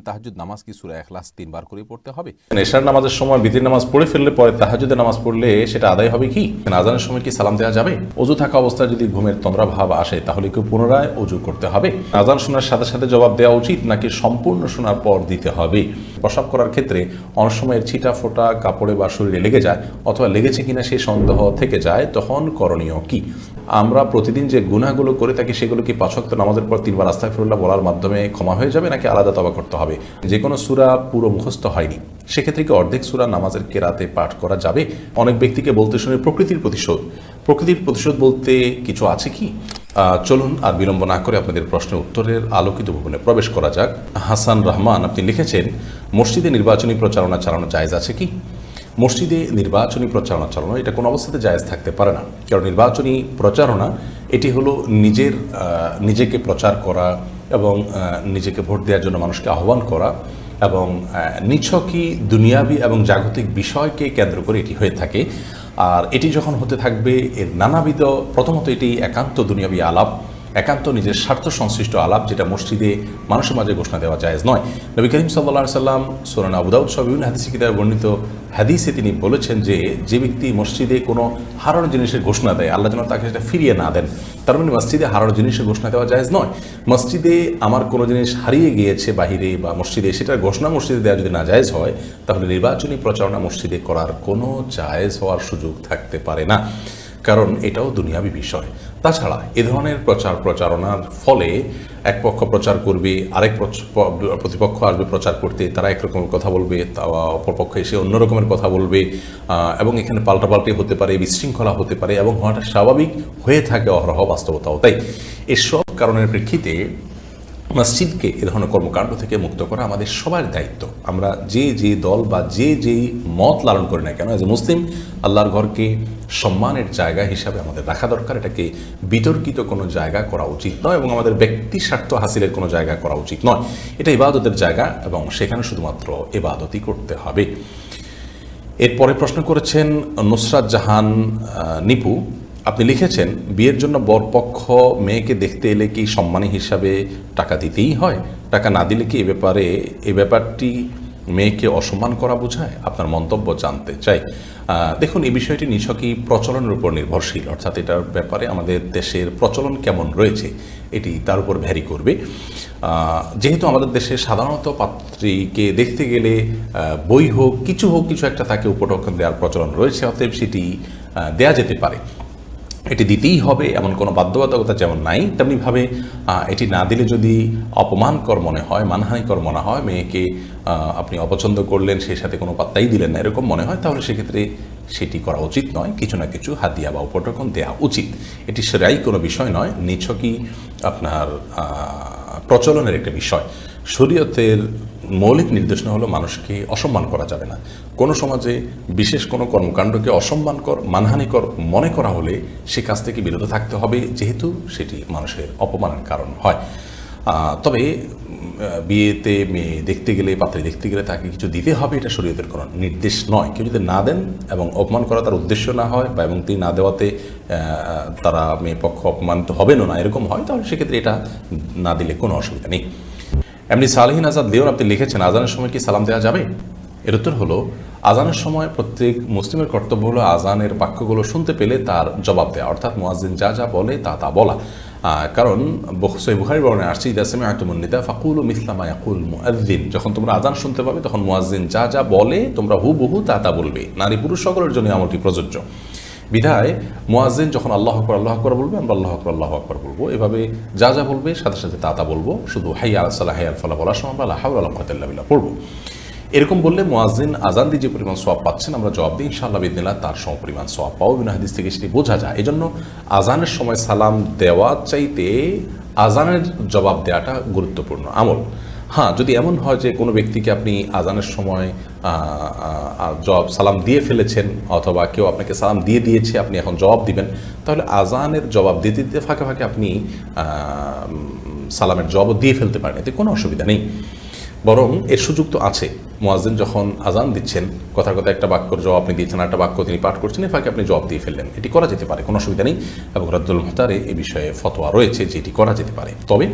তাহাজ্জুদ নামাজ কি সূরা ইখলাস 3 বার করে পড়তে হবে? এশার নামাজের সময় বিতির নামাজ পড়ে ফেললে পরে তাহাজ্জুদের নামাজ পড়লে সেটা আদায় হবে কি? আজানের সময় কি সালাম দেওয়া যাবে? অজু থাকা অবস্থায় যদি ঘুমের তন্দ্রা ভাব আসে তাহলে কি পুনরায় অজু করতে হবে? আজান শোনার সাথে সাথে জবাব দেওয়া উচিত নাকি সম্পূর্ণ শোনার পর দিতে হবে? প্রস্রাব করার ক্ষেত্রে অনেক সময় ছিটা ফোটা কাপড়ে বা শরীরে লেগে যায়, অথবা লেগেছে কিনা সেই সন্দেহ থেকে যায়, তখন করণীয় কি? আমরা প্রতিদিন যে গুনাহগুলো করে থাকি সেগুলো কি 5 ওয়াক্ত নামাজের পর 3 বার আস্তাগফিরুল্লাহ বলার মাধ্যমে ক্ষমা হয়ে যাবে, নাকি আলাদা তওবা করতে হবে? যে কোনো সূরা পুরো মুখস্থ হয়নি, সেক্ষেত্রে কি অর্ধেক সূরা নামাজের কেরাতে পাঠ করা যাবে? অনেক ব্যক্তিকে বলতে শুনে প্রকৃতির প্রতিশোধ বলতে কিছু আছে কি? চলুন আর বিলম্ব না করে আপনাদের প্রশ্নের উত্তরের আলোকিত ভবনে প্রবেশ করা যাক। হাসান রহমান আপনি লিখেছেন, মসজিদে নির্বাচনী প্রচারণা চালানো জায়েজ আছে কি? মসজিদে নির্বাচনী প্রচারণা চালানো এটা কোনো অবস্থাতে জায়েজ থাকতে পারে না। কারণ নির্বাচনী প্রচারণা এটি হলো নিজেকে প্রচার করা এবং নিজেকে ভোট দেওয়ার জন্য মানুষকে আহ্বান করা, এবং নিছকই দুনিয়াবি এবং জাগতিক বিষয়কে কেন্দ্র করে এটি হয়ে থাকে। আর এটি যখন হতে থাকবে এর নানাবিধ, প্রথমত এটি একান্ত দুনিয়াবি আলাপ, একান্ত নিজের স্বার্থ সংশ্লিষ্ট আলাপ, যেটা মসজিদে মানুষের মাঝে ঘোষণা দেওয়া জায়েজ নয়। নবী করিম সাল্লাল্লাহু আলাইহি সাল্লাম সূরা আবু দাউদ সহ বিভিন্ন হাদিসে কিতাবে বর্ণিত হাদিসে তিনি বলেছেন যে ব্যক্তি মসজিদে কোনো হারানো জিনিসের ঘোষণা দেয়, আল্লাহ যেন তাকে সেটা ফিরিয়ে না দেন। তার মানে মসজিদে হারানো জিনিসের ঘোষণা দেওয়া জায়েজ নয়। মসজিদে আমার কোনো জিনিস হারিয়ে গিয়েছে বাহিরে বা মসজিদে, সেটার ঘোষণা মসজিদে দেওয়া যদি না জায়েজ হয়, তাহলে নির্বাচনী প্রচারণা মসজিদে করার কোনো জায়েজ হওয়ার সুযোগ থাকতে পারে না, কারণ এটাও দুনিয়াবি বিষয়। তাছাড়া এ ধরনের প্রচারণার ফলে এক পক্ষ প্রচার করবে, আরেক প্রতিপক্ষ আসবে প্রচার করতে, তারা একরকমের কথা বলবে, অপরপক্ষ এসে অন্য রকমের কথা বলবে, এবং এখানে পাল্টাপাল্টি হতে পারে, বিশৃঙ্খলা হতে পারে, এবং হওয়াটা স্বাভাবিক হয়ে থাকে অহরহ বাস্তবতাও তাই। এসব কারণের প্রেক্ষিতে মসজিদকে এ ধরনের কর্মকাণ্ড থেকে মুক্ত করা আমাদের সবার দায়িত্ব। আমরা যে দল বা যেই মত লালন করি না কেন, এজ এ মুসলিম আল্লাহর ঘরকে সম্মানের জায়গা হিসাবে আমাদের রাখা দরকার। এটাকে বিতর্কিত কোনো জায়গা করা উচিত নয়, এবং আমাদের ব্যক্তি স্বার্থ হাসিলের কোনো জায়গা করা উচিত নয়। এটা ইবাদতের জায়গা, এবং সেখানে শুধুমাত্র ইবাদতই করতে হবে। এরপরে প্রশ্ন করেছেন নুসরাত জাহান নিপু, আপনি লিখেছেন, বিয়ের জন্য বরপক্ষ মেয়েকে দেখতে এলে কি সম্মানী হিসাবে টাকা দিতেই হয়? টাকা না দিলে কি এ ব্যাপারটি মেয়েকে অসম্মান করা বোঝায়? আপনার মন্তব্য জানতে চাই। দেখুন, এই বিষয়টি নিছকই প্রচলনের উপর নির্ভরশীল, অর্থাৎ এটার ব্যাপারে আমাদের দেশের প্রচলন কেমন রয়েছে এটি তার উপর ভ্যারি করবে। যেহেতু আমাদের দেশে সাধারণত পাত্রীকে দেখতে গেলে বই হোক কিছু একটা তাকে উপঢৌকন দেওয়ার প্রচলন রয়েছে, অতএব সেটি দেয়া যেতে পারে। এটি দিতেই হবে এমন কোনো বাধ্যবাধকতা যেমন নাই, তেমনিভাবে এটি না দিলে যদি অপমানকর মনে হয়, মানহানিকর মনে হয়, মেয়েকে আপনি অপছন্দ করলেন, সেই সাথে কোনো পাত্তাই দিলেন না, এরকম মনে হয়, তাহলে সেক্ষেত্রে সেটি করা উচিত নয়। কিছু না কিছু হাদিয়া বা উপঢৌকন দেওয়া উচিত। এটি সেরাই কোনো বিষয় নয়, নিছকই আপনার প্রচলনের একটা বিষয়। শরীয়তের মৌলিক নির্দেশনা হলো মানুষকে অসম্মান করা যাবে না। কোনো সমাজে বিশেষ কোনো কর্মকাণ্ডকে অসম্মানকর, মানহানিকর মনে করা হলে সে কাজ থেকে বিরত থাকতে হবে, যেহেতু সেটি মানুষের অপমানের কারণ হয়। তবে বিয়েতে মেয়ে দেখতে গেলে, পাত্রী দেখতে গেলে তাকে কিছু দিতে হবে, এটা শরীয়তের কোনো নির্দেশ নয়। কেউ যদি না দেন এবং অপমান করা তার উদ্দেশ্য না হয়, বা এবং তিনি না দেওয়াতে তারা মেয়ে পক্ষ অপমানিত হবেন না, এরকম হয়, তাহলে সেক্ষেত্রে এটা না দিলে কোনো অসুবিধা নেই। এমনি সালেহিন আজাদ লিওন আপনি লিখেছেন, আজানের সময় কি সালাম দেওয়া যাবে? এর উত্তর হলো, আজানের সময় প্রত্যেক মুসলিমের কর্তব্য হলো আজানের বাক্যগুলো শুনতে পেলে তার জবাব দেওয়া, অর্থাৎ মুয়াজ্জিন যা বলে তা বলা। কারণ সহিহ বুখারীর বর্ণনায় আসছে, ইযা সামি'তুমুন নিদা ফাকুলু মিসলা মা ইয়াকুল মুয়াজ্জিন, যখন তোমরা আজান শুনতে পাবে তখন মুয়াজ্জিন যা বলে তোমরা হুবহু তা বলবে। নারী পুরুষ সকলের জন্য আমলটি প্রযোজ্য। বিধায় মুয়াজ্জিন যখন আল্লাহু আকবার বলবে, আমরা আল্লাহু আকবার বলবো। এভাবে যা বলবে সাথে সাথে তা বলবো। শুধু হাইয়া আলাস সালাহ হাইয়া আল ফালাহ বলার সময় আমরা লা হাওলা ওয়ালা কুওয়াতা ইল্লা বিল্লাহ পড়বো। এরকম বললে মুয়াজ্জিন আজান দিয়ে যে পরিমাণ সওয়াব পাচ্ছেন, আমরা জবাব দিই ইনশাআল্লাহ বিইذنিল্লাহ তার সমপরিমাণ সওয়াব পাবো। বিভিন্ন হাদিস থেকে সেটি বোঝা যায়। এজন্য আজানের সময় সালাম দেওয়া চাইতে আজানের জবাব দেওয়াটা গুরুত্বপূর্ণ আমল। হ্যাঁ, যদি এমন হয় যে কোনো ব্যক্তিকে আপনি আজানের সময় সালাম দিয়ে ফেলেছেন, অথবা কেউ আপনাকে সালাম দিয়েছে, আপনি এখন জবাব দিবেন, তাহলে আজানের জবাব দিতে ফাঁকে আপনি সালামের জবাব দিয়ে ফেলতে পারেন, এতে কোনো অসুবিধা নেই। বরং এর সুযোগ তো আছে। মুয়াজ্জিন যখন আজান দিচ্ছেন, কথার কথা একটা বাক্যর জবাব আপনি দিচ্ছেন, একটা বাক্য তিনি পাঠ করছেন, এর ফাঁকে আপনি জবাব দিয়ে ফেললেন, এটি করা যেতে পারে, কোনো অসুবিধা নেই। এবং রাদ্দুল মুখতারে এই বিষয়ে ফতোয়া রয়েছে যে এটি করা যেতে পারে। তবে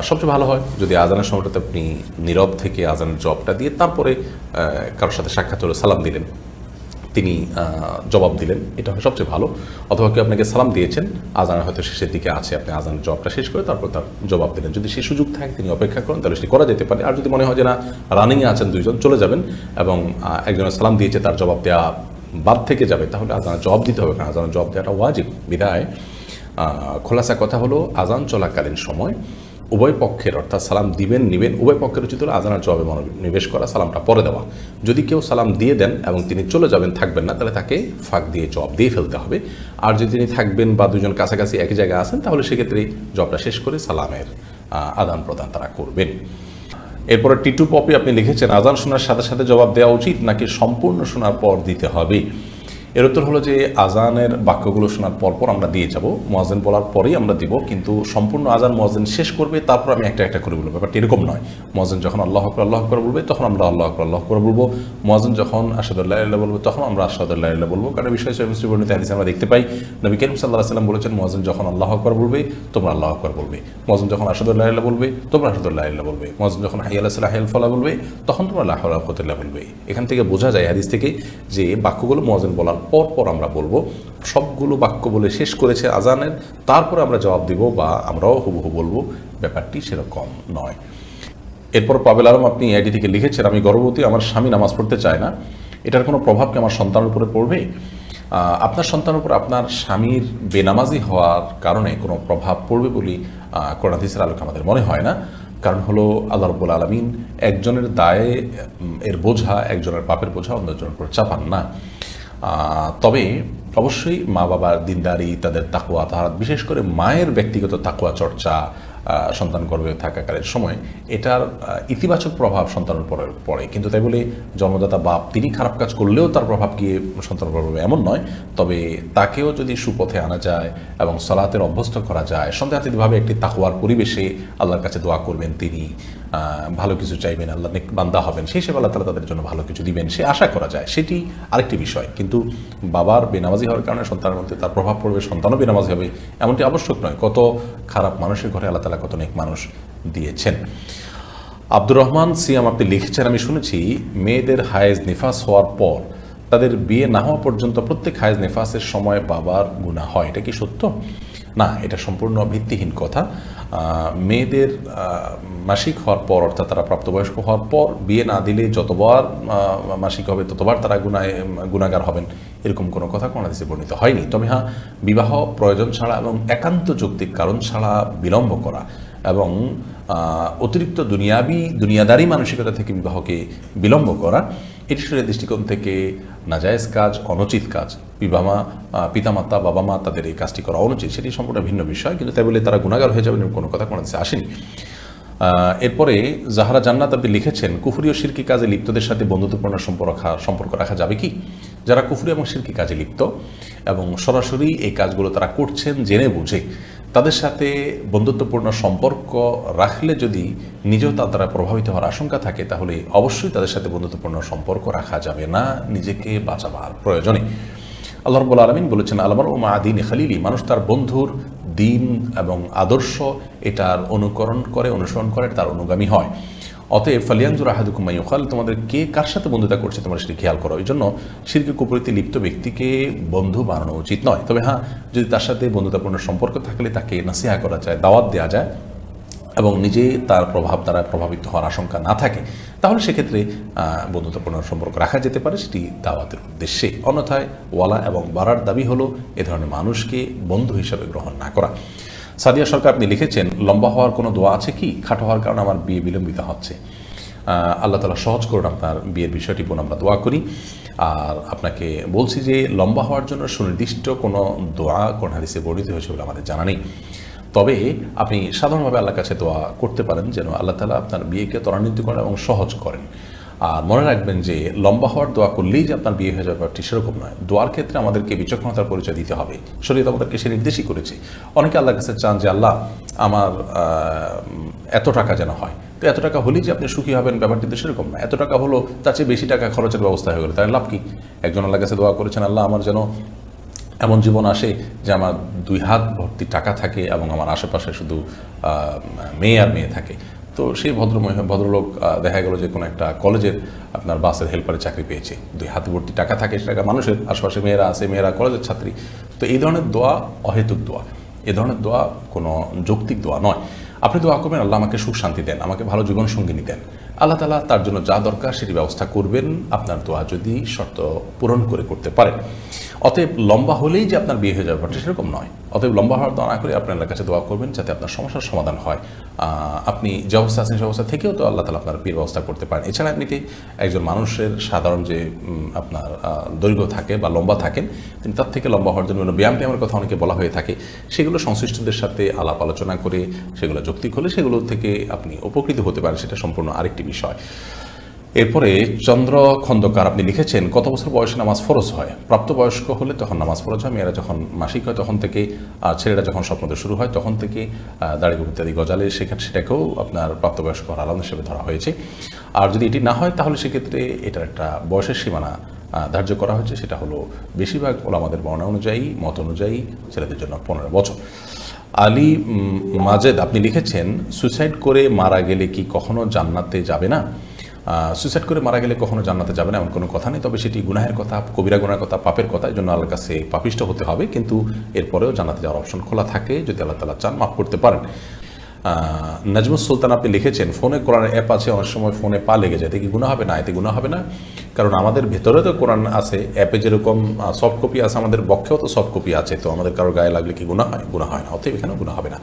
সবচেয়ে ভালো হয় যদি আজানের সময়টাতে আপনি নীরব থেকে আজানের জবাবটা দিয়ে তারপরে কারোর সাথে সাক্ষাৎ হলে সালাম দিলেন, তিনি জবাব দিলেন, এটা হয় সবচেয়ে ভালো। অথবা কেউ আপনাকে সালাম দিয়েছেন, আজান হয়তো শেষের দিকে আছে, আপনি আজানের জবাবটা শেষ করে তারপর তার জবাব দিলেন। যদি সেই সুযোগ থাকে তিনি অপেক্ষা করেন, তাহলে সেটি করা যেতে পারে। আর যদি মনে হয় যে না, রানিংয়ে আছেন দুইজন, চলে যাবেন এবং একজনের সালাম দিয়েছে তার জবাব দেওয়া বাদ থেকে যাবে, তাহলে আজানের জবাব দিতে হবে, কারণ আজানের জবাব দেওয়াটা ওয়াজিব। বিদায় খোলাসা কথা হলো, আজান চলাকালীন সময় উভয় পক্ষের, অর্থাৎ সালাম দিবেন নিবেন উভয় পক্ষের উচিত হলো আজানের জবাবে মনোনিবেশ করা, সালামটা পরে দেওয়া। যদি কেউ সালাম দিয়ে দেন এবং তিনি চলে যাবেন, থাকবেন না, তাহলে তাকে ফাঁক দিয়ে জবাব দিয়ে ফেলতে হবে। আর যদি তিনি থাকবেন বা দুজন কাছাকাছি একই জায়গায় আছেন, তাহলে সেক্ষেত্রে জবাবটা শেষ করে সালামের আদান প্রদান তারা করবেন। এরপরে টিটু পপি আপনি লিখেছেন, আজান শোনার সাথে সাথে জবাব দেওয়া উচিত নাকি সম্পূর্ণ শোনার পর দিতে হবে? এর উত্তর হলো যে আজানের বাক্যগুলো শোনার পরপর আমরা দিয়ে যাব, মুয়াজ্জিন বলার পরেই আমরা দিব, কিন্তু সম্পূর্ণ আজান মুয়াজ্জিন শেষ করবে, তারপর আমি একটা একটা করে বলবো। ব্যাপারটা এরকম নয়। মুয়াজ্জিন যখন আল্লাহু আকবার বলবে তখন আমরা আল্লাহু আকবার বলবো। মুয়াজ্জিন যখন আশহাদু আল্লা ইলাহা ইল্লাল্লাহ বলবে তখন আমরা আশহাদু আল্লা ইলাহা ইল্লাল্লাহ বলবো। কারণ বিষয় সহিহ মুসলিম বর্ণিত হাদিসে আমরা দেখতে পাই, নবী করিম সাল্লাল্লাহু আলাইহি ওয়াসাল্লাম বলেছেন, মুয়াজ্জিন যখন আল্লাহু আকবার বলবে তোমরা আল্লাহু আকবার বলবে। মুয়াজ্জিন যখন আশহাদু আল্লা ইলাহা ইল্লাল্লাহ বলবে তোমরা আশহাদু আল্লা ইলাহা ইল্লাল্লাহ বলবে। মুয়াজ্জিন যখন হাইয়া আলাস সালাহ হাইয়াল ফালাহ বলবে তখন তোমরা লা হাওলা ওয়ালা কুওয়াতা ইল্লা বিল্লাহ বলবে। এখান থেকে বোঝা যায় হাদিস থেকে যে বাক্যগুলো মুয়াজ্জিন বলার পর আমরা বলবো। সবগুলো বাক্য বলে শেষ করেছে আজানের, তারপরে আমরা জবাব দিব বা আমরাও হুবহু বলবো, ব্যাপারটি সেরকম নয়। এরপর পাবেল আলম আপনি আইডি থেকে লিখেছেন, আমি গর্ভবতী, আমার স্বামী নামাজ পড়তে চায় না, এটার কোনো প্রভাব কি আমার সন্তানের উপরে পড়বে? আপনার সন্তানের উপর আপনার স্বামীর বেনামাজি হওয়ার কারণে কোনো প্রভাব পড়বে বলে কোরআন হাদিসের আলোকে আমাদের মনে হয় না। কারণ হলো আল্লাহ রাব্বুল আলামিন একজনের দায়ে এর বোঝা, একজনের পাপের বোঝা অন্যজনের উপর চাপান না। তবে অবশ্যই মা বাবার দিনদারি, তাদের তাকওয়া তাহারাত, বিশেষ করে মায়ের ব্যক্তিগত তাকওয়া চর্চা সন্তান গর্ভে থাকাকালীন সময়, এটার ইতিবাচক প্রভাব সন্তানের উপর পড়ে। কিন্তু তাই বলে জন্মদাতা বাপ তিনি খারাপ কাজ করলেও তার প্রভাব গিয়ে সন্তানের উপর পড়বে এমন নয়। তবে তাকেও যদি সুপথে আনা যায় এবং সালাতের অভ্যস্ত করা যায়, সন্দেহাতীতভাবে একটি তাকওয়ার পরিবেশে আল্লাহর কাছে দোয়া করবেন, তিনি ভালো কিছু চাইবেন, আল্লাহ নেক বান্দা হবেন, সেই হিসেবে আল্লাহ তাআলা তাদের জন্য ভালো কিছু দিবেন, সে আশা করা যায়, সেটি আরেকটি বিষয়। কিন্তু বাবার বেনামাজি হওয়ার কারণে সন্তানের মধ্যে তার প্রভাব পড়বে, সন্তানও বেনামাজি হবে, এমনটি আবশ্যক নয়। কত খারাপ মানুষের ঘরে আল্লাহ তাআলা কত নেক মানুষ দিয়েছেন। আব্দুর রহমান সিয়াম আপনি লিখেছেন, আমি শুনেছি মেয়েদের হায়েজ নিফাস হওয়ার পর তাদের বিয়ে না হওয়া পর্যন্ত প্রত্যেক হায়েজ নিফাসের সময় বাবার গুনাহ হয়, এটা কি সত্য? না, এটা সম্পূর্ণ ভিত্তিহীন কথা। মেয়েদের মাসিক হওয়ার পর, অর্থাৎ তারা প্রাপ্তবয়স্ক হওয়ার পর বিয়ে না দিলে যতবার মাসিক হবে ততবার তারা গুনাহগার হবেন, এরকম কোনো কথা কোন হাদিসে বর্ণিত হয়নি। তবে হ্যাঁ, বিবাহ প্রয়োজন ছাড়া এবং একান্ত যৌক্তিক কারণ ছাড়া বিলম্ব করা এবং অতিরিক্ত দুনিয়াদারি মানসিকতা থেকে বিবাহকে বিলম্ব করা, এটি শরীয়তের দৃষ্টিকোণ থেকে নাজায়েজ কাজ, অনুচিত কাজ। পিতামাতা, বাবা মা তাদের এই কাজটি করা অনুচিত, সেটি সম্পূর্ণ ভিন্ন বিষয়। কিন্তু তাই বলে তারা গুনাহগার হয়ে যাবেন এরকম কোনো কথা কোনো হাদিসে আসেনি। এরপরে জাহরা জান্নাত আপনি লিখেছেন, কুফরি ও শিরকি কাজে লিপ্তদের সাথে বন্ধুত্বপূর্ণ সম্পর্ক রাখা যাবে কি? যারা কুফরি এবং শিরকি কাজে লিপ্ত এবং সরাসরি এই কাজগুলো তারা করছেন জেনে বুঝে, তাদের সাথে বন্ধুত্বপূর্ণ সম্পর্ক রাখলে যদি নিজেও তার দ্বারা প্রভাবিত হওয়ার আশঙ্কা থাকে, তাহলে অবশ্যই তাদের সাথে বন্ধুত্বপূর্ণ সম্পর্ক রাখা যাবে না, নিজেকে বাঁচাবার প্রয়োজনে। আল্লাহ রাব্বুল আলামিন বলেছেন, আলমার ও মা দীন খালিলি, মানুষ তার বন্ধুর দিন এবং আদর্শ এটার অনুসরণ করে, তার অনুগামী হয়। অতএব ফালিয়ানজুর আহাদুকুম মা ইউখাল, তোমাদের কে কার সাথে বন্ধুতা করছে তোমরা সেটি খেয়াল করো। এই জন্য শিরকে কুফরিতে লিপ্ত ব্যক্তিকে বন্ধু বানানো উচিত নয়। তবে হ্যাঁ, যদি তার সাথে বন্ধুতাপূর্ণ সম্পর্ক থাকলে তাকে নাসিহা করা যায়, দাওয়াত দেওয়া যায় এবং নিজে তার প্রভাব দ্বারা প্রভাবিত হওয়ার আশঙ্কা না থাকে, তাহলে সেক্ষেত্রে বন্ধুত্বপূর্ণ সম্পর্ক রাখা যেতে পারে, সেটি দাওয়াতের উদ্দেশ্যে। অন্যথায় ওয়ালা এবং বারার দাবি হলো এ ধরনের মানুষকে বন্ধু হিসাবে গ্রহণ না করা। সাদিয়া সরকার আপনি লিখেছেন, লম্বা হওয়ার কোনো দোয়া আছে কি? খাটো হওয়ার কারণে আমার বিয়ে বিলম্বিত হচ্ছে। আল্লাহ তাআলা সহজ করুন আপনার বিয়ের বিষয়টি, বোন আমরা দোয়া করি। আর আপনাকে বলছি যে লম্বা হওয়ার জন্য সুনির্দিষ্ট কোনো দোয়া কোন হাদিসে বর্ণিত হয়েছে বলে আমাদের জানা নেই। তবে আপনি সাধারণভাবে আল্লাহর কাছে দোয়া করতে পারেন যেন আল্লাহ তাআলা আপনার বিয়েকে ত্বরান্বিত করেন এবং সহজ করেন। আর মনে রাখবেন যে লম্বা হওয়ার দোয়া করলেই যে আপনার বিয়ে হয়ে যাবে ব্যাপারটি সেরকম নয়। দোয়ার ক্ষেত্রে আমাদেরকে বিচক্ষণতার পরিচয় দিতে হবে, শরীয়ত আমাদেরকে সে নির্দেশই করেছে। অনেকে আল্লাহর কাছে চান যে আল্লাহ আমার এত টাকা যেন হয়, তো এত টাকা হলেই যে আপনি সুখী হবেন ব্যাপারটি তো সেরকম না। এত টাকা হলো, তার চেয়ে বেশি টাকা খরচের ব্যবস্থা হয়ে গেলো, তাই লাভ কি? একজন আল্লাহর কাছে দোয়া করেছেন, আল্লাহ আমার যেন এমন জীবন আসে যে আমার 2 হাত ভর্তি টাকা থাকে এবং আমার আশেপাশে শুধু মেয়ে আর মেয়ে থাকে। তো সেই ভদ্রলোক দেখা গেল যে কোনো একটা কলেজের আপনার বাসের হেল্পারে চাকরি পেয়েছে, 2 হাত ভর্তি টাকা থাকে, সেটা মানুষের আশেপাশে মেয়েরা আছে, মেয়েরা কলেজের ছাত্রী। তো এই ধরনের দোয়া অহেতুক দোয়া, এ ধরনের দোয়া কোনো যৌক্তিক দোয়া নয়। আপনি দোয়া করবেন আল্লাহ আমাকে সুখ শান্তি দেন, আমাকে ভালো জীবন সঙ্গিনী দেন, আল্লাহ তাআলা তার জন্য যা দরকার সেটি ব্যবস্থা করবেন, আপনার দোয়া যদি শর্ত পূরণ করে করতে পারেন। অতএব লম্বা হলেই যে আপনার বিয়ে হয়ে যাবে ব্যাপারটা সেরকম নয়। অতএব লম্বা হওয়ার দোয়া না করে আপনার কাছে দোয়া করবেন যাতে আপনার সমস্যার সমাধান হয়। আপনি যে অবস্থা আছেন সেই অবস্থা থেকেও তো আল্লাহ তাআলা আপনার বিয়ের ব্যবস্থা করতে পারেন। এছাড়া এমনিতে একজন মানুষের সাধারণ যে আপনার দৈর্ঘ্য থাকে বা লম্বা থাকেন, তিনি তার থেকে লম্বা হওয়ার জন্য ব্যায়ামের কথা অনেকে বলা হয়ে থাকে। সেগুলো সংশ্লিষ্টদের সাথে আলাপ আলোচনা করে সেগুলো যৌক্তিক হলে সেগুলো থেকে আপনি উপকৃত হতে পারেন, সেটা সম্পূর্ণ আরেকটি বিষয়। এরপরে চন্দ্র খন্দকার আপনি লিখেছেন, কত বছর বয়সে নামাজ ফরজ হয়? প্রাপ্তবয়স্ক হলে তখন নামাজ ফরজ হয়, মেয়েরা যখন মাসিক হয় তখন থেকে, ছেলেরা যখন স্বপ্নতে শুরু হয় তখন থেকে দাড়ি ইত্যাদি গজালে সেটাকেও আপনার প্রাপ্তবয়স্ক হওয়ার আলাদা হিসেবে ধরা হয়েছে। আর যদি এটি না হয় তাহলে সেক্ষেত্রে এটার একটা বয়সের সীমানা ধার্য করা হয়েছে, সেটা হলো বেশিরভাগ ওলামাদের বর্ণনা অনুযায়ী, মত অনুযায়ী ছেলেদের জন্য 15 বছর। আলী মাজেদ আপনি লিখেছেন, সুইসাইড করে মারা গেলে কি কখনো জান্নাতে যাবে না? সুইসাইড করে মারা গেলে কখনো জান্নাতে যাবে না এমন কোনো কথা নেই, তবে সেটি গুনাহের কথা, কবিরা গুনাহের কথা, পাপের কথা, এই জন্য আল্লাহর কাছে পাপিষ্ট হতে হবে। কিন্তু এরপরেও জান্নাতে যাওয়ার অপশন খোলা থাকে, যদি আল্লাহ তাআলা চান মাফ করতে পারেন। নাজমুস সুলতান আপনি লিখেছেন, ফোনে কোরআনের অ্যাপ আছে, অনেক সময় ফোনে পা লেগে যায়, এতে কি গুনাহ হবে? না, এতে গুনাহ হবে না, কারণ আমাদের ভেতরে তো কোরআন আছে, অ্যাপে যেরকম সফট কপি আছে, আমাদের বক্ষেও তো সফট কপি আছে, তো আমাদের কারো গায়ে লাগলে কি গুনাহ হয়? গুনাহ হয় না, অতএব এখানেও গুনাহ হবে না।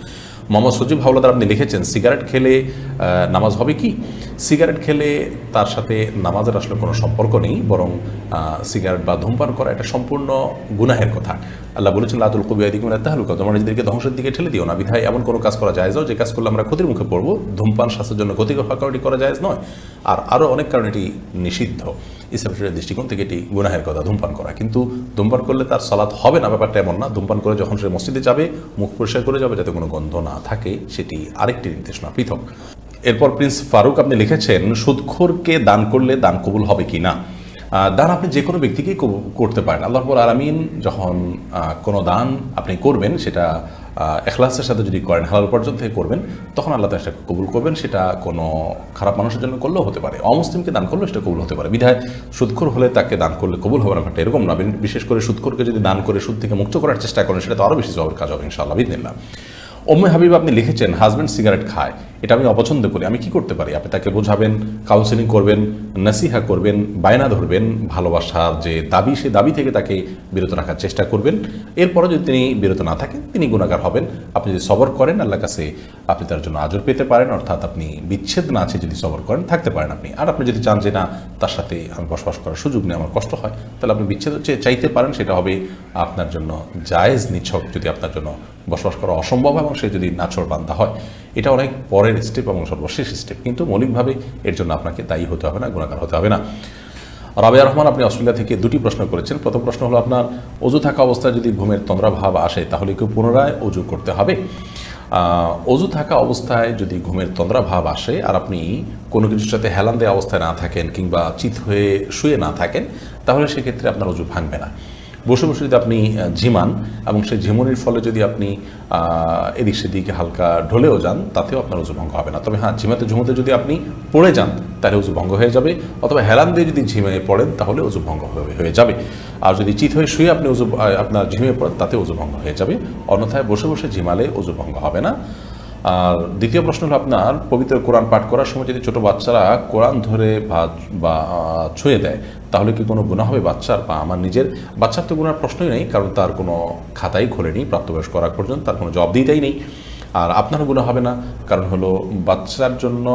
মোহাম্মদ সজিব হাওলাদার আপনি লিখেছেন, সিগারেট খেলে নামাজ হবে কি? সিগারেট খেলে তার সাথে নামাজের আসলে কোনো সম্পর্ক নেই, বরং সিগারেট বা ধূমপান করা এটা সম্পূর্ণ গুনাহের কথা। আল্লাহ বলেছেন, লা তুলকু বিআইদিকুম ইলা তাহলুকা, তোমরা নিজেদেরকে ধ্বংসের দিকে ঠেলে দিও না। বিধায় এমন কোনো কাজ করা জায়েজ নয় যে কাজ করলে আমরা ক্ষতির মুখে পড়বো। ধূমপান স্বাস্থ্যের জন্য ক্ষতিকর হওয়ার কারণে করা জায়েজ নয়, আর আরও অনেক কারণে এটি নিষিদ্ধ। ইসলামের দৃষ্টিকোণ থেকে এটি গুনাহের কথা ধূমপান করা, কিন্তু ধূমপান করলে তার সালাত হবে না ব্যাপারটা এমন না। ধূমপান করে যখন সে মসজিদে যাবে মুখ পরিষ্কার করে যাবে যাতে কোনো গন্ধ না থাকে, সেটি আরেকটি নির্দেশনা পৃথক। এরপর প্রিন্স ফারুক আপনি লিখেছেন, সুদখোরকে দান করলে দান কবুল হবে কি না? দান আপনি যে কোনো ব্যক্তিকেই করতে পারেন। আল্লাহ রাব্বুল আলামিন যখন কোনো দান আপনি করবেন, সেটা ইখলাসের সাথে যদি করেন, হালাল উপার্জন থেকে করবেন, তখন আল্লাহ তাআলা সেটা কবুল করবেন। সেটা কোনো খারাপ মানুষের জন্য করলেও হতে পারে, অমুসলিমকে দান করলেও সেটা কবুল হতে পারে। বিধায় সুদখোর হলে তাকে দান করলে কবুল হবে না, এরকম না। বিশেষ করে সুদখোরকে যদি দান করে সুদ থেকে মুক্ত করার চেষ্টা করেন, সেটা তো আরও বেশি সওয়াবের কাজ হবে ইনশাআল্লাহ বিইذনিল্লাহ। উম্মে হাবিব আপনি লিখেছেন, হাজব্যান্ড সিগারেট খায়, এটা আমি অপছন্দ করি, আমি কি করতে পারি? আপনি তাকে বোঝাবেন, কাউন্সেলিং করবেন, নাসিহা করবেন, বায়না ধরবেন, ভালোবাসার যে দাবি, সে দাবি থেকে তাকে বিরত রাখার চেষ্টা করবেন। এরপরও যদি তিনি বিরত না থাকেন, তিনি গুনাহগার হবেন। আপনি যদি সবর করেন, আল্লাহর কাছে আপনি তার জন্য আজর পেতে পারেন, অর্থাৎ আপনি বিচ্ছেদ না আছে যদি সবর করেন, থাকতে পারেন আপনি। আর আপনি যদি চান যে না, তার সাথে আমি বসবাস করার সুযোগ নেই, আমার কষ্ট হয়, তাহলে আপনি বিচ্ছেদ চাইতে পারেন, সেটা হবে আপনার জন্য জায়েজ নিছক, যদি আপনার জন্য বসবাস করা অসম্ভব এবং সে যদি নাছোড় বান্দা হয়। এটা অনেক পরের স্টেপ এবং সর্বশেষ স্টেপ, কিন্তু মৌলিকভাবে এর জন্য আপনাকে দায়ী হতে হবে না, গুনাহগার হতে হবে না। রাবিয়া রহমান আপনি অস্ট্রেলিয়া থেকে 2টি প্রশ্ন করেছেন। প্রথম প্রশ্ন হলো, আপনার অজু থাকা অবস্থায় যদি ঘুমের তন্দ্রাভাব আসে তাহলে কি পুনরায় অজু করতে হবে? অজু থাকা অবস্থায় যদি ঘুমের তন্দ্রাভাব আসে আর আপনি কোনো কিছুর সাথে হেলান দেওয়া অবস্থায় না থাকেন কিংবা চিত হয়ে শুয়ে না থাকেন, তাহলে সেক্ষেত্রে আপনার অজু ভাঙবে না। বসে বসে যদি আপনি ঝিমান এবং সেই ঝিমনির ফলে যদি আপনি এদিক সেদিকে হালকা ঢলেও যান, তাতেও আপনার অজু ভঙ্গ হবে না। তবে হ্যাঁ, ঝুমোতে যদি আপনি পড়ে যান তাহলে অজু ভঙ্গ হয়ে যাবে, অথবা হেলান দিয়ে যদি ঝিমিয়ে পড়েন তাহলে অজু ভঙ্গ হয়ে যাবে। আর যদি চিত হয়ে শুয়ে আপনি আপনার ঝিমিয়ে পড়েন, তাতে অজু ভঙ্গ হয়ে যাবে। অন্যথায় বসে বসে ঝিমালে অজু ভঙ্গ হবে না। আর দ্বিতীয় প্রশ্ন হলো, আপনার পবিত্র কোরআন পাঠ করার সময় যদি ছোটো বাচ্চারা কোরআন ধরে বা ছুঁয়ে দেয়, তাহলে কি কোনো গুনাহ হবে বাচ্চার? বা আমার নিজের বাচ্চার তো গুনার প্রশ্নই নেই, কারণ তার কোনো খাতাই খোলেনি, প্রাপ্তবয়স্ক করার পর্যন্ত তার কোনো জবাবদিহিতাই নেই। আর আপনারও গুনাহ হবে না, কারণ হলো বাচ্চার জন্য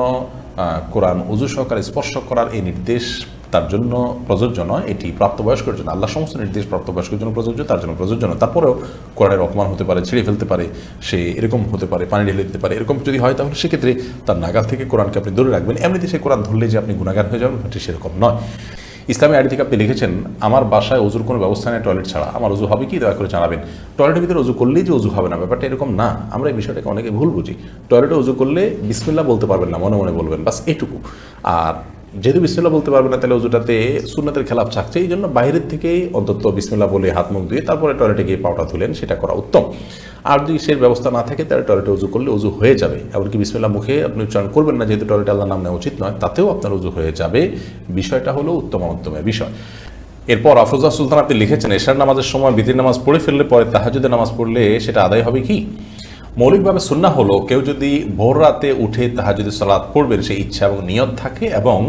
কোরআন ওযু সহকারে স্পর্শ করার এই নির্দেশ তার জন্য প্রযোজ্য নয়, এটি প্রাপ্তবয়স্কের জন্য। আল্লাহ সমস্ত নির্দেশ প্রাপ্তবয়স্কের জন্য প্রযোজ্য, তার জন্য প্রযোজ্য নয়। তারপরেও কোরআনের অপমান হতে পারে, ছিঁড়ে ফেলতে পারে, সে এরকম হতে পারে, পানি ঢেলে দিতে পারে, এরকম যদি হয় তাহলে সেক্ষেত্রে তার নাগাল থেকে কোরআনকে আপনি দূরে রাখবেন। এমনিতে সে কোরআন ধরলে যে আপনি গুনাহগার হয়ে যাবেন, সেটি সেরকম নয়। ইসলামী আইডি থেকে আপনি লিখেছেন, আমার বাসায় অজুর কোনো ব্যবস্থা নেই টয়লেট ছাড়া, আমার অজু হবে কি দয়া করে জানাবেন। টয়লেটের ভিতরে অজু করলেই যে অজু হবে না, ব্যাপারটা এরকম না। আমরা এই বিষয়টাকে অনেকে ভুল বুঝি। টয়লেটে অজু করলে বিসমিল্লাহ বলতে পারবেন না, মনে মনে বলবেন, বাস এটুকু। আর যেহেতু বিসমিল্লাহ বলতে পারবেন না, তাহলে অজুটাতে সুন্নাতের খেলাফ থাকছে। এই জন্য বাইরের থেকেই অন্তত বিসমিল্লাহ বলে হাত মুখ ধুয়ে তারপরে টয়লেটে গিয়ে পাউটা ধুলেন, সেটা করা উত্তম। আর যদি সেই ব্যবস্থা না থাকে তাহলে টয়লেটে উজু করলে উজু হয়ে যাবে। এমনকি বিসমিল্লাহ মুখে আপনি উচ্চারণ করবেন না, যেহেতু টয়লেটে আল্লাহর নাম নেওয়া উচিত নয়, তাতেও আপনার উজু হয়ে যাবে। বিষয়টা হলো উত্তম মধ্যমের বিষয়। এরপর আফরোজা সুলতান আপনি লিখেছেন, এশার নামাজের সময় বিতির নামাজ পড়ে ফেললে পরে তাহাজ্জুদের নামাজ পড়লে সেটা আদায় হবে কি? মৌলিকভাবে সুন্নাহ হলো, কেউ যদি ভোর রাতে উঠে তাহাজ্জুদের সালাত পড়বেন, সেই ইচ্ছা এবং নিয়ত থাকে এবং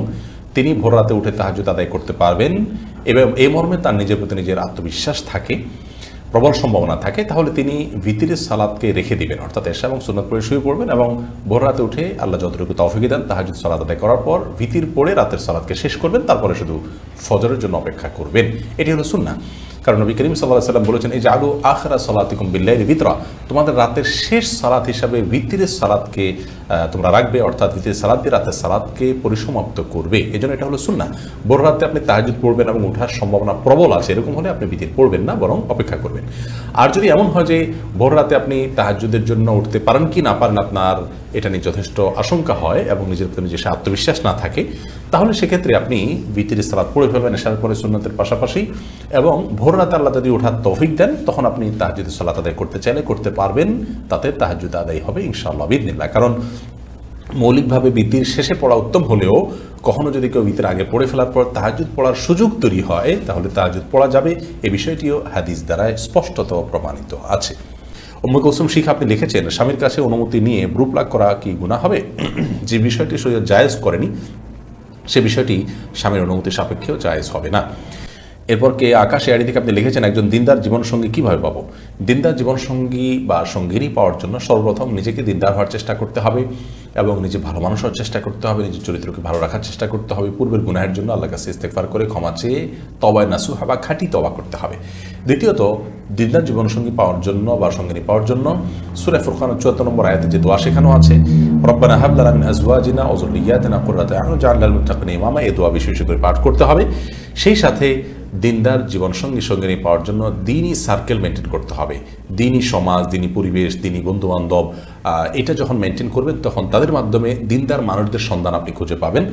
তিনি ভোর রাতে উঠে তাহাজ্জুদ আদায় করতে পারবেন এবং এই মর্মে তার নিজের প্রতি নিজের আত্মবিশ্বাস থাকে, প্রবল সম্ভাবনা থাকে, তাহলে তিনি ভিতরের সালাদকে রেখে দিবেন, অর্থাৎ এশা এবং সুন্নাত পড়ে শুয়ে পড়বেন এবং ভোর রাতে উঠে আল্লাহ যতটুকু তৌফিক দেন তাহাজ্জুদ সালাত আদায় করার পর ভিতির পড়ে রাতের সালাদকে শেষ করবেন, তারপরে শুধু ফজরের জন্য অপেক্ষা করবেন। এটি হলো সুন্নাহ। কারণ নবী করিম সাল্লাল্লাহু আলাইহি ওয়াসাল্লাম বলেছেন, এই যে আলু আখরা সালাতিকুম বিল্লাইলি বিতরা, তোমাদের রাতের শেষ সালাত হিসাবে ভিতরের সালাতকে তোমরা রাখবে, অর্থাৎ ভিতরের সালাত দিয়ে রাতের সালাতকে পরিসমাপ্ত করবে। এজন্য এটা হলো সুন্নাহ। ভোর রাতে আপনি তাহাজ্জুদ পড়বেন এবং ওঠার সম্ভাবনা প্রবল আছে, এরকম হলে আপনি ভিতর পড়বেন না, বরং অপেক্ষা করবেন। আর যদি এমন হয় যে ভোর রাতে আপনি তাহাজ্জুদের জন্য উঠতে পারেন কি না পারেন, আপনার এটা নিয়ে যথেষ্ট আশঙ্কা হয় এবং নিজের প্রতি নিজের আত্মবিশ্বাস না থাকে, তাহলে সেক্ষেত্রে আপনি ভিতরের সালাত পড়ে ফেলবেন এশার পরে সুন্নাতের পাশাপাশি, এবং ভোর রাতে আল্লাহ যদি ওঠার তৌফিক দেন তখন আপনি তাহাজ্জুদের সালাত আদায় করতে চাইলে করতে পারবেন, তাতে তাহাজ্জুদ আদায় হবে ইনশাআল্লাহ বিইذনিল্লাহ। কারণ মৌলিকভাবে বিতির শেষে পড়া উত্তম হলেও কখনো যদি কেউ বিতির আগে পড়ে ফেলার পর তাহাজ্জুদ পড়ার সুযোগ তৈরি হয়, তাহলে তাহাজ্জুদ পড়া যাবে। এই বিষয়টিও হাদিস দ্বারা স্পষ্টত প্রমাণিত আছে। উম্মে কুলসুম শিখ আপনি লিখেছেন, স্বামীর কাছে অনুমতি নিয়ে ব্রু প্লাগ করা কি গুনাহ হবে? যে বিষয়টি শরীয়ত জায়েজ করেনি, সে বিষয়টি স্বামীর অনুমতি সাপেক্ষেও জায়েজ হবে না। এরপর কে আকাশ এআডি থেকে আপনি লিখেছেন, একজন দিনদার জীবনসঙ্গী কীভাবে পাবো? দিনদার জীবনসঙ্গী বা সঙ্গিনী পাওয়ার জন্য সর্বপ্রথম নিজেকে দিনদার হওয়ার চেষ্টা করতে হবে এবং নিজে ভালো মানুষ হওয়ার চেষ্টা করতে হবে, নিজের চরিত্রকে ভালো রাখার চেষ্টা করতে হবে, পূর্বের গুনাহের জন্য আল্লাহর কাছে ইস্তেগফার করে ক্ষমা চেয়ে তওবায়ে নাসুহা বা খাঁটি তওবা করতে হবে। দ্বিতীয়ত, দিনদার জীবনসঙ্গী পাওয়ার জন্য বা সঙ্গিনী পাওয়ার জন্য সূরা ফুরকানের ৭৪ নম্বর আয়াতে যে দোয়া শেখানো আছে, রব্বানা হাব লানা মিন আজওয়াজিনা ওয়া যুররিয়্যাতিনা কুররাতা আ'ইউন ওয়াজআলনা লিল মুত্তাকিনা ইমামা, এই দোয়া বেশি বেশি করে পাঠ করতে হবে। সেই সাথে দিনদার জীবনসঙ্গী সঙ্গিনী পাওয়ার জন্য দিনই সার্কেল মেনটেন করতে হবে, দিনই সমাজ, দিনই পরিবেশ, দিনই বন্ধুবান্ধব, এটা যখন মেনটেন করবেন তখন তাদের মাধ্যমে দিনদার মানুষদের সন্ধান আপনি খুঁজে পাবেন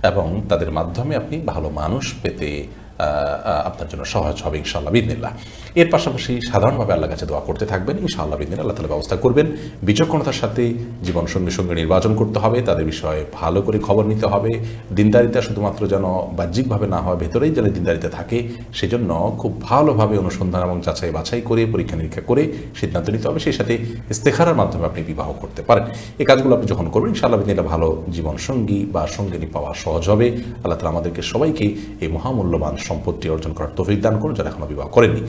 এবং তাদের মাধ্যমে আপনি ভালো মানুষ পেতে আপনার জন্য সহজ হবে ইনশাআল্লাহ বিইذনিল্লাহ। এর পাশাপাশি সাধারণভাবে আল্লাহর কাছে দোয়া করতে থাকবেন, ইনশাআল্লাহ বিইذনিল্লাহ আল্লাহ তাআলা ব্যবস্থা করবেন। বিচক্ষণতার সাথে জীবনসঙ্গী সঙ্গে নির্বাচন করতে হবে, তাদের বিষয়ে ভালো করে খবর নিতে হবে। দিনদারিতা শুধুমাত্র যেন বাহ্যিকভাবে না হয়, ভেতরেই যেন দিনদারিতা থাকে, সেজন্য খুব ভালোভাবে অনুসন্ধান এবং যাচাই বাছাই করে পরীক্ষা নিরীক্ষা করে সিদ্ধান্ত নিতে হবে। সেই সাথে ইস্তেখারার মাধ্যমে আপনি বিবাহ করতে পারেন। এই কাজগুলো আপনি যখন করবেন ইনশাআল্লাহ বিইذনিল্লাহ ভালো জীবনসঙ্গী বা সঙ্গিনী পাওয়া সহজ হবে। আল্লাহ তাআলা আমাদেরকে সবাইকে এই মহামূল্যবান সম্পত্তি অর্জন করার তৌফিক দান করুন যারা এখনো বিবাহ করেননি।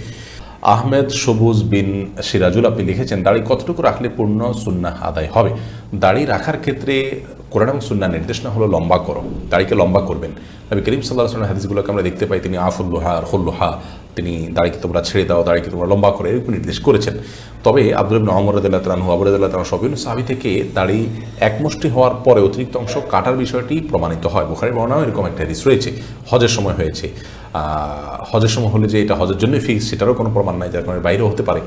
আহমেদ সবুজ বিন সিরাজুল আপনি লিখেছেন, দাড়ি কতটুকু রাখলে পূর্ণ সুন্নাহ আদায় হবে? দাড়ি রাখার ক্ষেত্রে কোরআন এবং সুন্নাহ নির্দেশনা হলো লম্বা করো, দাড়িকে লম্বা করবেন। নবী করিম সাল্লাল্লাহু আলাইহি ওয়াসাল্লাম হাদিসগুলোকে আমরা দেখতে পাই, তিনি আফুল্লুহা আর খুল্লুহা, তিনি দাড়িকে তোমরা ছেড়ে দাও, দাড়িকে তোমরা লম্বা করো, এরকম নির্দেশ করেছেন। তবে আব্দুল্লাহ ইবনে ওমর রাদিয়াল্লাহু তাআলা আনহু, আবু রাদিয়াল্লাহু তাআলা সবিন সাহাবী থেকে দাড়ি এক মুষ্টি হওয়ার পরে অতিরিক্ত অংশ কাটার বিষয়টি প্রমাণিত হয়। বুখারীর বর্ণনাও এরকম একটা হাদিস রয়েছে। হজের সময় হয়েছে, হজের সময় হলে যে এটা হজের জন্যই ফিক্স সেটারও কোনো প্রমাণ নাই, যার কারণে বাইরেও হতে পারে।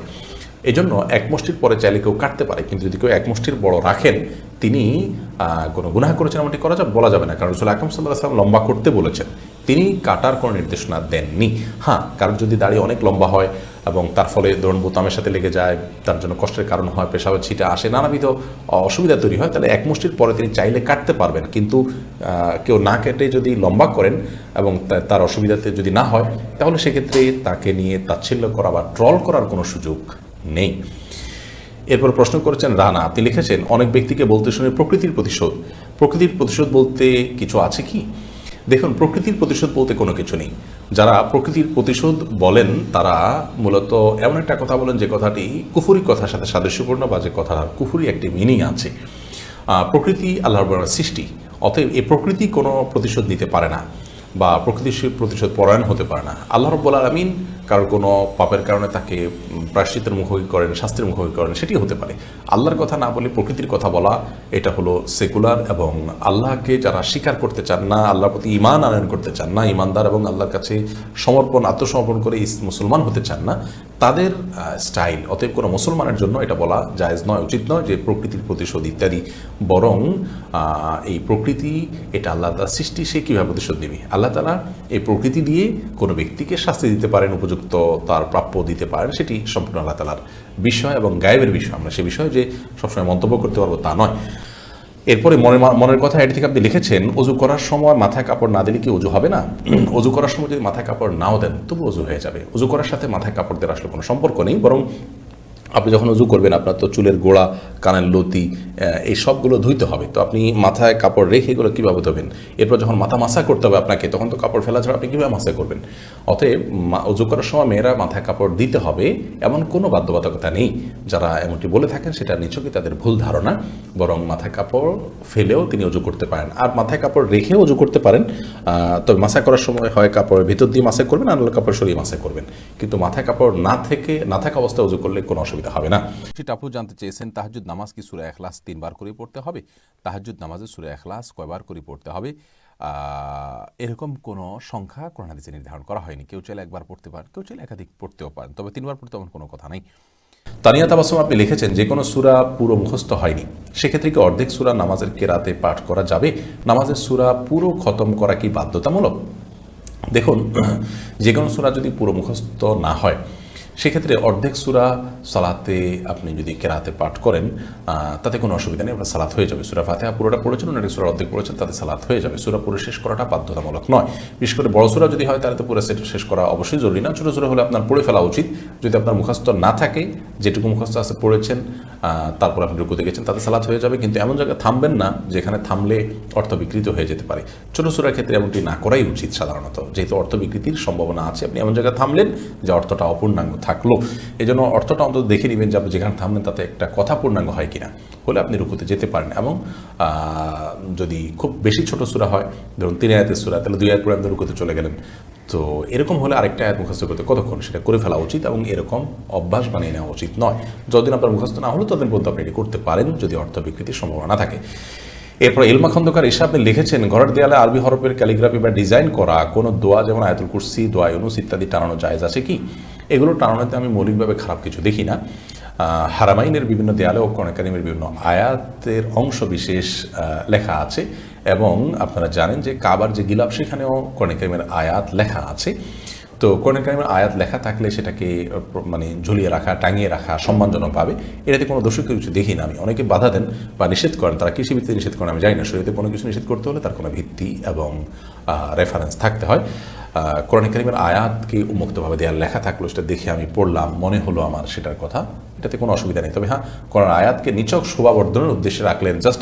এই জন্য এক মুষ্টির পরে চাইলে কেউ কাটতে পারে, কিন্তু যদি কেউ এক মুষ্টির বড় রাখেন তিনি কোনো গুনাহ করেছেন এমনটি করা যাবে বলা যাবে না, কারণ রাসূল আকরাম সাল্লাল্লাহু আলাইহি ওয়াসাল্লাম লম্বা করতে বলেছেন, তিনি কাটার কোনো নির্দেশনা দেননি। হ্যাঁ, কারণ যদি দাড়ি অনেক লম্বা হয় এবং তার ফলে ধরুন বোতামের সাথে লেগে যায়, তার জন্য কষ্টের কারণ হয়, পেশাবের ছিটা আসে, নানাবিধ অসুবিধা তৈরি হয়, তাহলে এক মুষ্টির পরে তিনি চাইলে কাটতে পারবেন। কিন্তু কেউ না কেটে যদি লম্বা করেন এবং তার অসুবিধাতে যদি না হয়, তাহলে সেক্ষেত্রে তাকে নিয়ে তাচ্ছিল্য করা বা ট্রল করার কোনো সুযোগ নেই। এরপর প্রশ্ন করেছেন রানা, আপনি লিখেছেন, অনেক ব্যক্তিকে বলতে শুনে প্রকৃতির প্রতিশোধ। প্রকৃতির প্রতিশোধ বলতে কিছু আছে কি? দেখুন, প্রকৃতির প্রতিশোধ বলতে কোনো কিছু নেই। যারা প্রকৃতির প্রতিশোধ বলেন তারা মূলত এমন একটা কথা বলেন যে কথাটি কুফরি কথার সাথে সাদৃশ্যপূর্ণ বা যে কথার কুফরি একটি মিনিং আছে। প্রকৃতি আল্লাহর সৃষ্টি, অতএব এই প্রকৃতি কোনো প্রতিশোধ নিতে পারে না বা প্রকৃতির প্রতিশোধ পরায়ণ হতে পারে না। আল্লাহ রাব্বুল আলামিন কারোর কোনো পাপের কারণে তাকে প্রায়শ্চিত্তের মুখোমুখি করেন, শাস্তির মুখোমুখি করেন, সেটি হতে পারে। আল্লাহর কথা না বলে প্রকৃতির কথা বলা, এটা হলো সেকুলার। এবং আল্লাহকে যারা স্বীকার করতে চান না, আল্লাহর প্রতি ঈমান আনয়ন করতে চান না, ঈমানদার এবং আল্লাহর কাছে আত্মসমর্পণ করে মুসলমান হতে চান না, তাদের স্টাইল। অতএব কোনো মুসলমানের জন্য এটা বলা জায়েজ নয়, উচিত নয় যে প্রকৃতির প্রতিশোধ ইত্যাদি। বরং এই প্রকৃতি এটা আল্লাহ তাআলার সৃষ্টি, সে কীভাবে প্রতিশোধ নেবে? আল্লাহ তাআলা এই প্রকৃতি দিয়ে কোনো ব্যক্তিকে শাস্তি দিতে পারেন, উপযুক্ত তার প্রাপ্য দিতে পারেন, সেটি সম্পূর্ণ আল্লাহ তাআলার বিষয় এবং গায়েবের বিষয়। আমরা সে বিষয়ে যে সবসময় মন্তব্য করতে পারবো তা নয়। এরপরে মনের কথা এটি থেকে আপনি লিখেছেন, অজু করার সময় মাথায় কাপড় না দিলে কি অজু হবে না? অজু করার সময় যদি মাথায় কাপড় নাও দেন তবু অজু হয়ে যাবে। অজু করার সাথে মাথায় কাপড় দেওয়ার আসলে কোনো সম্পর্ক নেই, বরং আপনি যখন উজু করবেন আপনার তো চুলের গোড়া, কানের লতি, এই সবগুলো ধুইতে হবে। তো আপনি মাথায় কাপড় রেখে এগুলো কীভাবে ধোবেন? এরপর যখন মাথা মাসা করতে হবে আপনাকে, তখন তো কাপড় ফেলা ছাড়া আপনি কীভাবে মাসা করবেন? অতএব উজু করার সময় মেয়েরা মাথায় কাপড় দিতে হবে এমন কোনো বাধ্যবাধকতা নেই। যারা এমনটি বলে থাকেন সেটা নিছকই তাদের ভুল ধারণা। বরং মাথায় কাপড় ফেলেও তিনি উজু করতে পারেন, আর মাথায় কাপড় রেখেও উজু করতে পারেন। তবে মাসা করার সময় হয় কাপড়ের ভিতর দিয়ে মাসা করবেন, আর কাপড় সরিয়ে মাসা করবেন। কিন্তু মাথায় কাপড় না থাকা অবস্থায় উজু করলে কোনো অসুবিধা হবে না। টাপু জানতে চেয়েছেন, তাহাজ্জুদ নামাজ কি সূরা ইখলাস 3 বার করে পড়তে হবে? তাহাজ্জুদ নামাজে সূরা ইখলাস কয়বার করে পড়তে হবে এরকম কোনো সংখ্যা কোরআন হাদিসে নির্ধারণ করা হয়নি। কেউ চাইলে একবার পড়তে পারেন, কেউ চাইলে একাধিক পড়তেও পারেন, তবে 3 বার পড়তে এমন কোনো কথা নেই। তানিয়া তাবাসসুম আপনি লিখেছেন, যে কোনো সূরা পুরো মুখস্থ হয়নি, সেক্ষেত্রে কি অর্ধেক সূরা নামাজের কেরাতে পাঠ করা যাবে? নামাজের সূরা পুরো খতম করা কি বাধ্যতামূলক? দেখুন, যে কোনো সূরা যদি পুরো মুখস্থ না হয়, সেক্ষেত্রে অর্ধেক সূরা সালাতে আপনি যদি কেরাতে পাঠ করেন তাতে কোনো অসুবিধা নেই, আপনার সালাত হয়ে যাবে। সূরা ফাতিহা পুরোটা পড়েছেন, অনেক সূরা অর্ধেক পড়েছেন, তাতে সালাত হয়ে যাবে। সূরা পুরো শেষ করাটা বাধ্যতামূলক নয়। বিশেষ করে বড় সূরা যদি হয় তাহলে তো পুরো সেট শেষ করা অবশ্যই জরুরি না। ছোটো সূরা হলে আপনার পড়ে ফেলা উচিত। যদি আপনার মুখস্থ না থাকে, যেটুকু মুখস্থ আছে পড়েছেন, তারপর আপনি রুকুতে গেছেন, তাতে সালাত হয়ে যাবে। কিন্তু এমন জায়গায় থামবেন না যেখানে থামলে অর্থ বিকৃত হয়ে যেতে পারে। ছোটো সূরার ক্ষেত্রে এমনটি না করাই উচিত সাধারণত, যেহেতু অর্থ বিকৃতির সম্ভাবনা আছে। আপনি এমন জায়গায় থামলেন যে অর্থটা অপূর্ণাঙ্গ থাকলো, এই জন্য অর্থটা অন্তত দেখে নেবেন যে আপনি যেখানে থামলেন তাতে একটা কথা পূর্ণাঙ্গ হয় কিনা। হলে আপনি রুকুতে যেতে পারেন। এবং যদি খুব বেশি ছোট সূরা হয়, ধরুন 3 আয়াতের সূরা, তাহলে 2 আয়াত পরে আপনি রুকুতে চলে গেলেন। তো এরকম হলে আরেকটা আয়াত মুখস্থ করতে কতক্ষণ, সেটা করে ফেলা উচিত এবং এরকম অভ্যাস বানিয়ে নেওয়া উচিত নয়। যতদিন আপনার মুখস্থ না হলো ততদিন পর্যন্ত আপনি এটি করতে পারেন, যদি অর্থ বিকৃতির সম্ভাবনা না থাকে। এরপর ইলমা খন্দকার এসে আপনি লিখেছেন, ঘরের দেয়ালে আরবি হরফের ক্যালিগ্রাফি বা ডিজাইন করা কোনো দোয়া, যেমন আয়াতুল কুরসি, দোয়া ইউনুস ইত্যাদি টানানো জায়েজ আছে কি? এগুলো টানানোতে আমি মৌলিকভাবে খারাপ কিছু দেখি না। হারামাইনের বিভিন্ন দেয়ালে ও কোরআন কারীমের বিভিন্ন আয়াতের অংশ বিশেষ লেখা আছে, এবং আপনারা জানেন যে কাবার যে গিলাফ, সেখানেও কোরআন কারীমের আয়াত লেখা আছে। তো কোরআন কারীমের আয়াত লেখা থাকলে সেটাকে মানে ঝুলিয়ে রাখা, টাঙিয়ে রাখা সম্মানজনকভাবে, এটাতে কোনো দোষী কিছু দেখি না আমি। অনেকে বাধা দেন বা নিষেধ করেন, তারা কৃষি ভিত্তিতে নিষেধ করেন আমি জানি না। শরীয়তে কোনো কিছু নিষেধ করতে হলে তার কোনো ভিত্তি এবং রেফারেন্স থাকতে হয়। কোরআন কারীমের আয়াতকে উন্মুক্তভাবে দেয়ার লেখা থাকলো, সেটা দেখে আমি পড়লাম, মনে হলো আমার সেটার কথা, এটাতে কোনো অসুবিধা নেই। তবে হ্যাঁ, কোরআন আয়াতকে নিছক শোভাবর্ধনের উদ্দেশ্যে রাখলেন, জাস্ট